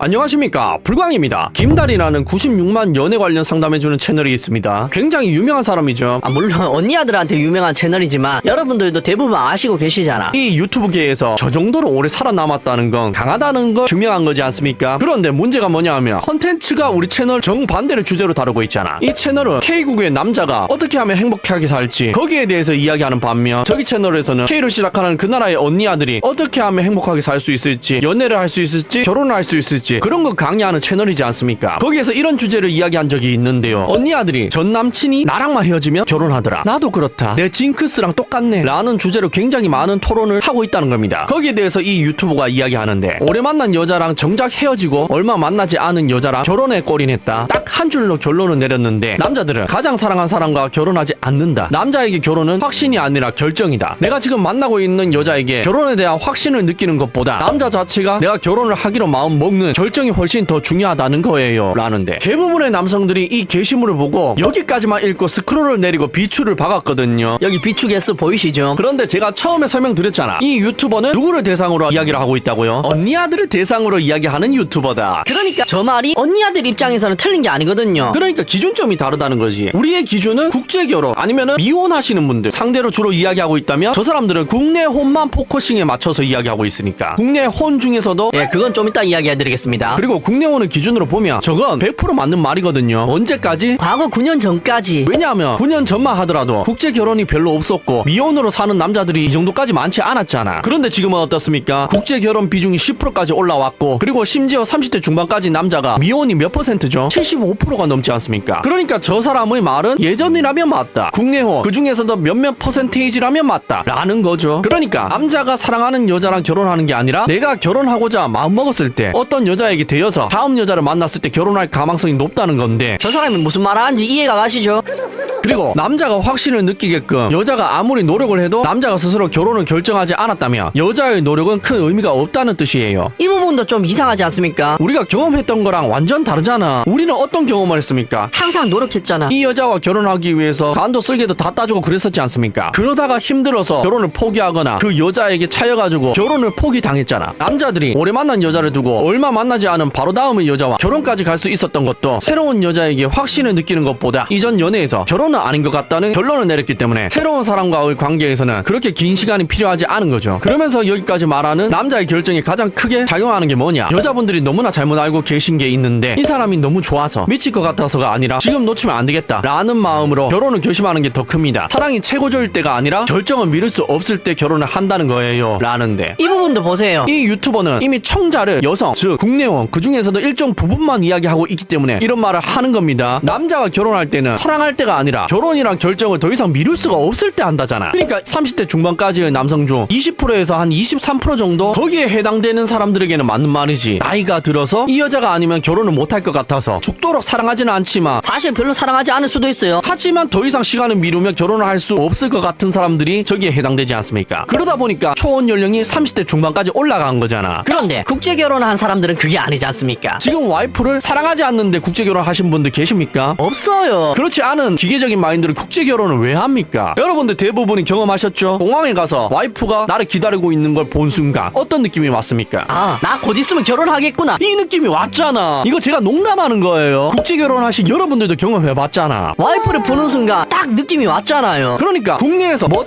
안녕하십니까, 불광입니다. 김달이라는 96만 연애 관련 상담해주는 채널이 있습니다. 굉장히 유명한 사람이죠. 물론 언니아들한테 유명한 채널이지만 여러분들도 대부분 아시고 계시잖아. 이 유튜브계에서 저 정도로 오래 살아남았다는 건 강하다는 걸 증명한 거지 않습니까? 그런데 문제가 뭐냐 하면 컨텐츠가 우리 채널 정반대를 주제로 다루고 있잖아. 이 채널은 K국의 남자가 어떻게 하면 행복하게 살지 거기에 대해서 이야기하는 반면, 저기 채널에서는 K를 시작하는 그 나라의 언니아들이 어떻게 하면 행복하게 살 수 있을지, 연애를 할 수 있을지, 결혼을 할 수 있을지 그런 거 강의하는 채널이지 않습니까? 거기에서 이런 주제를 이야기한 적이 있는데요. 언니 아들이 전 남친이 나랑만 헤어지면 결혼하더라, 나도 그렇다, 내 징크스랑 똑같네 라는 주제로 굉장히 많은 토론을 하고 있다는 겁니다. 거기에 대해서 이 유튜버가 이야기하는데, 오래 만난 여자랑 정작 헤어지고 얼마 만나지 않은 여자랑 결혼에 골인했다. 딱 한 줄로 결론을 내렸는데, 남자들은 가장 사랑한 사람과 결혼하지 않는다. 남자에게 결혼은 확신이 아니라 결정이다. 내가 지금 만나고 있는 여자에게 결혼에 대한 확신을 느끼는 것보다 남자 자체가 내가 결혼을 하기로 마음 먹는 결정이 훨씬 더 중요하다는 거예요 라는데, 대부분의 남성들이 이 게시물을 보고 여기까지만 읽고 스크롤을 내리고 비추를 박았거든요. 여기 비추 개수 보이시죠? 그런데 제가 처음에 설명드렸잖아. 이 유튜버는 누구를 대상으로 이야기를 하고 있다고요? 언니 아들을 대상으로 이야기하는 유튜버다. 그러니까 저 말이 언니아들 입장에서는 틀린 게 아니거든요. 그러니까 기준점이 다르다는 거지. 우리의 기준은 국제결혼 아니면은 미혼하시는 분들 상대로 주로 이야기하고 있다면, 저 사람들은 국내 혼만 포커싱에 맞춰서 이야기하고 있으니까 국내 혼 중에서도, 예, 그건 좀 이따 이야기해드리겠습니다. 그리고 국내 혼을 기준으로 보면 저건 100% 맞는 말이거든요. 언제까지? 과거 9년 전까지. 왜냐하면 9년 전만 하더라도 국제 결혼이 별로 없었고 미혼으로 사는 남자들이 이 정도까지 많지 않았잖아. 그런데 지금은 어떻습니까? 국제 결혼 비중이 10%까지 올라왔고, 그리고 심지어 30대 중반까지 남자가 미혼이 몇 %죠? 75%가 넘지 않습니까? 그러니까 저 사람의 말은 예전이라면 맞다, 국내혼 그 중에서도 몇몇 퍼센테이지라면 맞다 라는 거죠. 그러니까 남자가 사랑하는 여자랑 결혼하는 게 아니라, 내가 결혼하고자 마음먹었을 때 어떤 여자에게 되어서 다음 여자를 만났을 때 결혼할 가망성이 높다는 건데, 저 사람이 무슨 말 하는지 이해가 가시죠? 그리고 남자가 확신을 느끼게끔 여자가 아무리 노력을 해도 남자가 스스로 결혼을 결정하지 않았다면 여자의 노력은 큰 의미가 없다는 뜻이에요. 이 부분도 좀 이상하지 않습니까? 우리가 경험했던 거랑 완전 다르잖아. 우리는 어떤 경험을 했습니까? 항상 노력했잖아. 이 여자와 결혼하기 위해서 간도 쓸개도 다 따주고 그랬었지 않습니까? 그러다가 힘들어서 결혼을 포기하거나 그 여자에게 차여가지고 결혼을 포기당했잖아. 남자들이 오래 만난 여자를 두고 얼마 만나지 않은 바로 다음의 여자와 결혼까지 갈 수 있었던 것도, 새로운 여자에게 확신을 느끼는 것보다 이전 연애에서 결혼은 아닌 것 같다는 결론을 내렸기 때문에 새로운 사람과의 관계에서는 그렇게 긴 시간이 필요하지 않은 거죠. 그러면서 여기까지 말하는 남자의 결정이 가장 크게 작용하는 게 뭐냐, 여자분들이 너무나 잘못 알고 계신 게 있는데, 이 사람이 너무 좋아서 미칠 것 같아서가 아니라 지금 놓치면 안 되겠다 라는 마음으로 결혼을 결심하는 게 더 큽니다. 사랑이 최고조일 때가 아니라 결정을 미룰 수 없을 때 결혼을 한다는 거예요 라는데, 이 부분도 보세요. 이 유튜버는 이미 청자를 여성, 즉 국내혼 그 중에서도 일정 부분만 이야기하고 있기 때문에 이런 말을 하는 겁니다. 남자가 결혼할 때는 사랑할 때가 아니라 결혼이란 결정을 더 이상 미룰 수가 없을 때 한다잖아. 그러니까 30대 중반까지의 남성 중 20%에서 한 23% 정도 거기에 해당되는 사람들에게는 맞는 말이지, 나이가 들어서 이 여자가 아니면 결혼을 못할 것 같아서 죽도록 사랑하지는 않지만, 사실 별로 사랑하지 않을 수도 있어요. 하지만 더 이상 시간을 미루면 결혼을 할 수 없을 것 같은 사람들이 저기에 해당되지 않습니까? 그러다 보니까 초혼 연령이 30대 중반까지 올라간 거잖아. 그런데 국제 결혼한 사람들은 그게 아니지 않습니까? 지금 와이프를 사랑하지 않는데 국제 결혼하신 분들 계십니까? 없어요. 그렇지 않은 기계적인 마인드를 국제 결혼을 왜 합니까? 여러분들 대부분이 경험하셨죠? 공항에 가서 와이프가 나를 기다리고 있는 걸 본 순간 어떤 느낌이 왔습니까? 아, 나 곧 있으면 결혼하겠구나. 이 느낌이 왔잖아. 이거 제가 농담하는 거예요. 국제 결혼하신 여러분들도 경험해봤잖아. 와이프를 보는 순간 딱 느낌이 왔잖아요. 그러니까 국내에서 뭐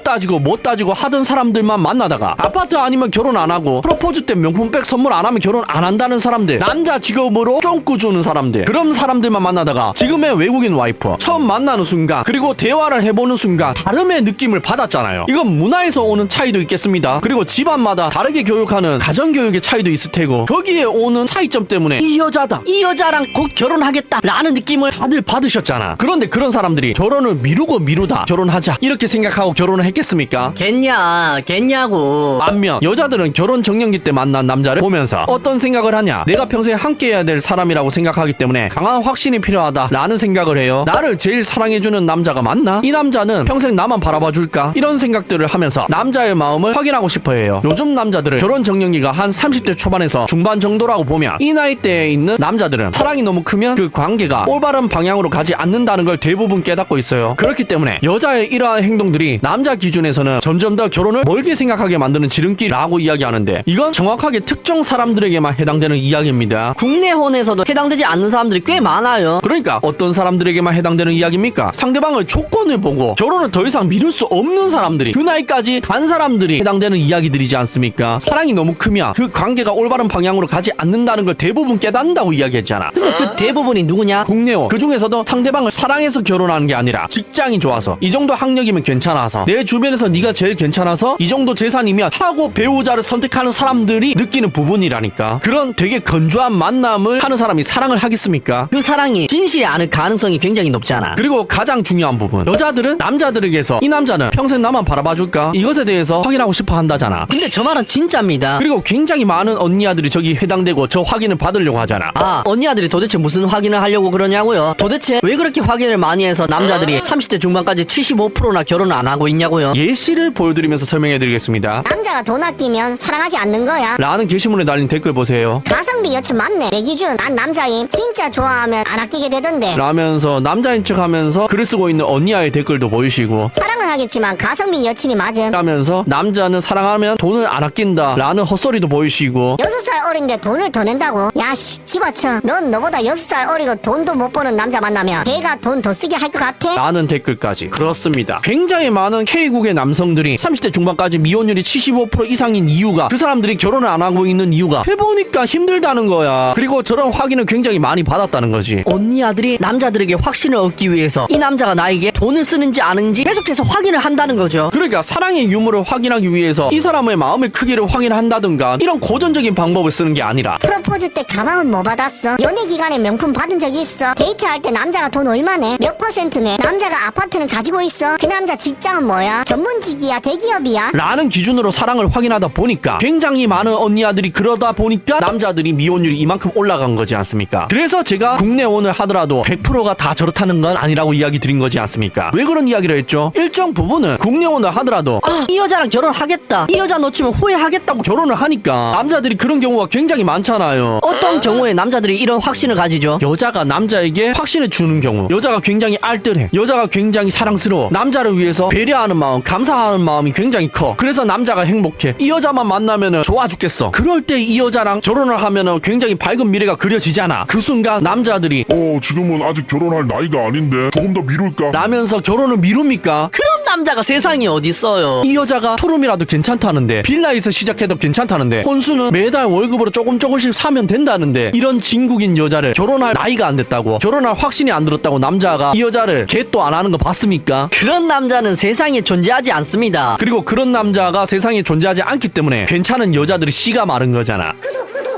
따지고 하던 사람들만 만나다가, 아파트 아니면 결혼 안 하고 프로포즈 때 명품백 선물 안 하면 결혼 안 한다는 사람들, 남자 직업으로 쫑꾸 주는 사람들, 그런 사람들만 만나다가 지금의 외국인 와이프 처음 만나는 순간, 그리고 대화를 해보는 순간 다름의 느낌을 받았잖아요. 이건 문화에서 오는 차이도 있겠습니다. 그리고 집안마다 다르게 교육하는 가정교육의 차이도 있을 테고, 거기에 오는 차이점 때문에 이 여자다, 이 여자랑 곧 결혼하겠다 라는 느낌을 다들 받으셨잖아. 그런데 그런 사람들이 결혼을 미루다 결혼하자 이렇게 생각하고 결혼을 했겠습니까? 겠냐고. 반면 여자들은 결혼 정년기 때 만난 남자를 보면서 어떤 생각을 하냐, 내가 평생 함께해야 될 사람이라고 생각하기 때문에 강한 확신이 필요하다 라는 생각을 해요. 나를 제일 사랑해주는 남자가 맞나? 이 남자는 평생 나만 바라봐줄까? 이런 생각들을 하면서 남자의 마음을 확인하고 싶어 해요. 요즘 남자들은 결혼 정년기가 한 30대 초반에서 중반 정도라고 보면, 이 나이대에 있는 남자들은 사랑이 너무 크면 그 관계가 올바른 방향으로 가지 않는다는 걸 대부분 깨닫고 있어요. 그렇기 때문에 여자의 이러한 행동들이 남자 기준에서는 점점 더 결혼을 멀게 생각하게 만드는 지름길이라고 이야기하는데 이건 정확하게 특정 사람들에게만 해당되는 이야기입니다. 국내혼에서도 해당되지 않는 사람들이 꽤 많아요. 그러니까 어떤 사람들에게만 해당되는 이야기입니까? 상대방의 조건을 보고 결혼을 더 이상 미룰 수 없는 사람들이, 그 나이까지 간 사람들이 해당되는 이야기들이지 않습니까? 사랑이 너무 크면 그 관계가 올바른 방향으로 가지 않는다는 걸 대부분 깨닫는다고 이야기했잖아. 근데 그 대부분이 누구냐? 국내혼, 그 중에서도 상대방을 사랑해서 결혼하는 게 아니라 직장이 좋아서, 이 정도 학력이면 괜찮아서, 내 주변에서 네가 제일 괜찮아서, 이 정도 재산이면 하고 배우자를 선택하는 사람들이 느끼는 부분이라니까. 그런 되게 건조한 만남을 하는 사람이 사랑을 하겠습니까? 그 사랑이 진실이 않을 가능성이 굉장히 높잖아. 그리고 가장 중요한 부분, 여자들은 남자들에게서 이 남자는 평생 나만 바라봐줄까? 이것에 대해서 확인하고 싶어 한다잖아. 근데 저 말은 진짜입니다. 그리고 굉장히 많은 언니아들이 저기 해당되고 저 확인을 받으려고 하잖아. 아, 언니 아들이 도대체 무슨 확인을 하려고 그러냐고요? 도대체 왜 그렇게 확인을 많이 해서 남자들이 30대 중반까지 75%나 결혼을 안 하고 있냐고요? 예시를 보여드리면서 설명해드리겠습니다. 남자가 돈 아끼면 사랑하지 않는 거야. 라는 게시물에 달린 댓글 보세요. 가성비 여친 맞네. 내 기준 난 남자임. 진짜 좋아하면 안 아끼게 되던데. 라면서 남자인 척 하면서 글을 쓰고 있는 언니아의 댓글도 보여주시고, 사랑을 하겠지만 가성비 여친이 맞음. 라면서 남자는 사랑하면 돈을 안 아낀다 라는 헛소리도 보이시고, 6살 어린데 돈을 더 낸다고? 야씨 집어쳐. 넌 너보다 6살 어리고 돈도 못 버는 남자 만나면 걔가 돈 더 쓰게 할 것 같아? 라는 댓글까지. 그렇습니다. 굉장히 많은 K국의 남성들이 30대 중반까지 미혼율이 75% 이상인 이유가, 그 사람들이 결혼을 안 하고 있는 이유가 해보니까 힘들다는 거야. 그리고 저런 확인을 굉장히 많이 받았다는 거지. 언니 아들이 남자들에게 확신을 얻기 위해서 이 남자가 나에게 돈을 쓰는지 아는지 계속해서 확인을 한다는 거죠. 그러니까 사랑의 유무를 확인하기 위해서 이 사람의 마음의 크기를 확인한다든가 이런 고전적인 방법을 쓰는 게 아니라, 프로포즈 때 가방은 뭐 받았어? 연애 기간에 명품 받은 적 있어? 데이트할 때 남자가 돈 얼마 내? 몇 퍼센트 내? 남자가 아파트는 가지고 있어? 그 남자 직장은 뭐야? 전문직이야? 대기업이야? 라는 기준으로 사랑을 확인하다 보니까 굉장히 많은 언니아들이 그러다 보니까 남자들이 미혼율이 이만큼 올라간 거지 않습니까? 그래서 제가 국내혼을 하더라도 100%가 다 저렇다는 건 아니라고 이야기 드린 거지 않습니까? 왜 그런 이야기를 했죠? 일정 부분은 국내혼을 하더라도 아, 이 여자랑 결혼하겠다. 이 여자 놓치면 후회하겠다고. 결혼을 하니까 남자들이 그런 경우가 굉장히 많잖아요. 어떤 경우에 남자들이 이런 확신을 가지죠? 여자가 남자에게 확신을 주는 경우, 여자가 굉장히 알뜰해, 여자가 굉장히 사랑스러워, 남자를 위해서 배려하는 마음, 감사하는 마음이 굉장히 커. 그래서 남자가 행복해. 이 여자만 만나면은 좋아 죽겠어. 그럴 때 이 여자랑 결혼을 하면은 굉장히 밝은 미래가 그려지잖아. 그 순간 남자들이 지금은 아직 결혼할 나이가 아닌데 조금 더 미룰까? 라면서 결혼을 미룹니까? 그런 남자가 세상에 어딨어요. 이 여자가 투룸이라도 괜찮다는데, 빌라에서 시작해도 괜찮다는데, 혼수는 매달 월급으로 조금씩 사면 된다는데, 이런 진국인 여자를 결혼할 나이가 안 됐다고, 결혼할 확신이 안 들었다고 남자가 이 여자를 겟도 안 하는 거 봤습니까? 그런 남자는 세상에 존재하지 않습니다. 그리고 그런 남자가 세상에 존재하지 않기 때문에 괜찮은 여자들이 씨가 마른 거잖아.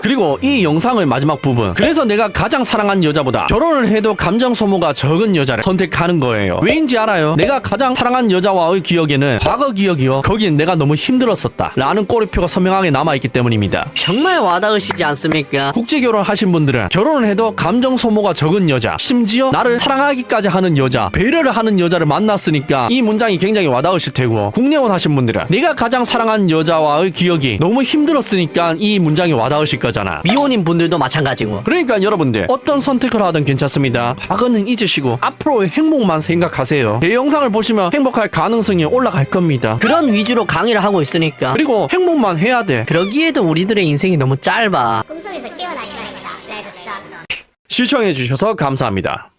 그리고 이 영상의 마지막 부분, 그래서 내가 가장 사랑한 여자보다 결혼을 해도 감정 소모가 적은 여자를 선택하는 거예요. 왜인지 알아요? 내가 가장 사랑한 여자와의 기억에는 과거 기억이요, 거긴 내가 너무 힘들었었다 라는 꼬리표가 선명하게 남아있기 때문입니다. 정말 와닿으시지 않습니까? 국제결혼 하신 분들은 결혼을 해도 감정 소모가 적은 여자, 심지어 나를 사랑하기까지 하는 여자, 배려를 하는 여자를 만났으니까 이 문장이 굉장히 와닿으실 테고, 국내혼 하신 분들은 내가 가장 사랑한 여자와의 기억이 너무 힘들었으니까 이 문장이 와닿으실 거잖아. 미혼인 분들도 마찬가지고. 그러니까 여러분들 어떤 선택을 하든 괜찮습니다. 과거는 잊으시고 앞으로의 행복만 생각하세요. 제 영상을 보시면 행복할 가능성이 올라갈 겁니다. 그런 위주로 강의를 하고 있으니까. 그리고 행복만 해야 돼. 그러기에도 우리들의 인생이 너무 짧아. 꿈속에서 깨어날 시간입니다. 레드 선. 시청해주셔서 감사합니다.